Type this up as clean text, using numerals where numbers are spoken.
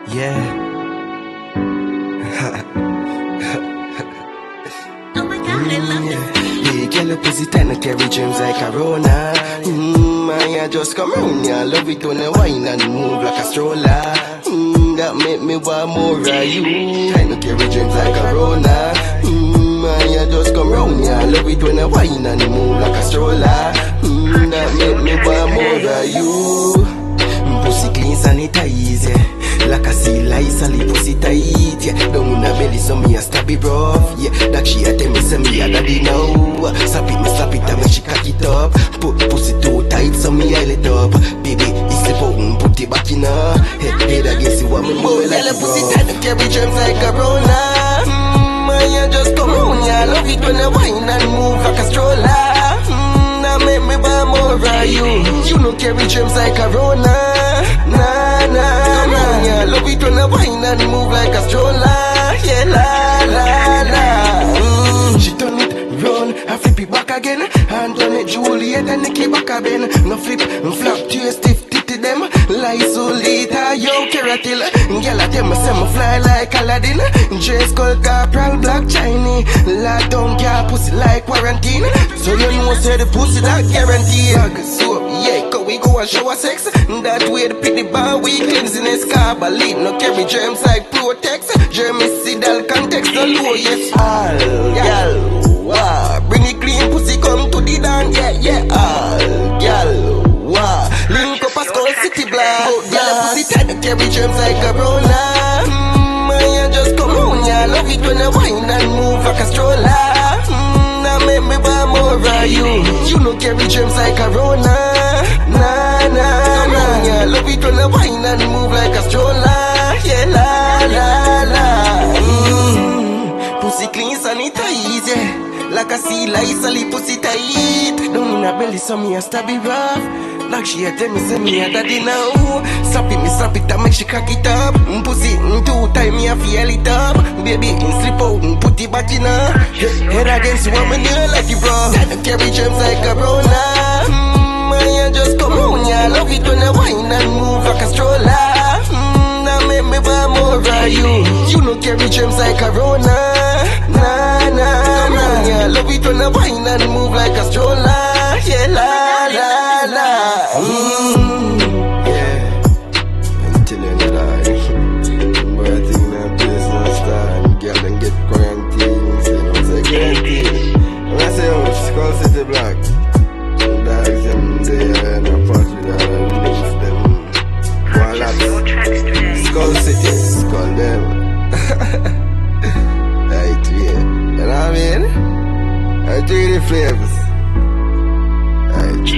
Yeah. Oh my God, I love this. Yeah, girl, your pussy tight and carry germs like corona. I just come round, yeah. Love it when you whine and move like a stroller. That make me want more of you. Tight and carry germs like corona. I just come round, yeah. Love it when you whine and move like a stroller. That make me want more of you. Pussy clean, sanitize, yeah. Like a seal ice, and pussy tight, yeah. Down in her belly, so me a stab it rough, yeah. That she a tell me, say me a daddy now. Slap it, and make she cock it up. Put pussy too tight, so me oil it up. Baby, it's the button, put it back in her. Head against the woman, boy, like a pussy tight, and carry germs like corona. I just come round, yeah. Love it when I whine and move like a stroller. That make me buy more of you. You know carry germs like corona. Nah, yeah. Love it when I whine and move like a stroller. Yeah, la. She turn it round, I flip it back again. Antoinette, Juliet, and Nikki back again. No flip, flop to your stiff titty them. Lie so later, yo, keratil. Girl, I tell me, say me fly like Aladdin. Dress called Corporal Black Chinese. Lock down, girl, pussy like quarantine. So you know, say the pussy that guarantee. So, yeah, cause we go and show our sex. That way the pity bar, we cleansing this carbalene. No carry germs like Protex. Germicidal context, no low, yes. All, girl, wow. Bring it clean, pussy come to the dance, yeah. All, girl, wow. Link up a Skull City Black. Girl, pussy tight, no carry germs like corona. I just come round, yeah. Love it when I whine and move like a stroller. That make me buy more of you. You know carry germs like corona. Nah, yeah. Love it when I whine and move like a stroller. Yeah, la. Pussy clean, sanitize, yeah. Like a seal ice, a pussy tight. Down in her belly, so me a stab it rough. Like she a tell me, say me a daddy now. Slap it, and make she cock it up. Pussy, too tight, me a feel it up. Baby, slip out, put it back in her. Head against the woman, you like it, bro. Carry germs like corona. I just come round, yeah. Love it when I whine and move like a stroller. That make me buy more of you. You know carry germs like corona. Nah, yeah. Love it when I whine and move like a stroller. Yeah, la. Yeah, I'm telling you that. But I think that place not start. Girl, then get quarantine. Say no, say quarantine. When I say, oh, Skull City Black. Dogs them there and I part with all the links them. Wallets. Skull City, Skull them. Right, yeah. You know what I mean? I do the flavors. Right.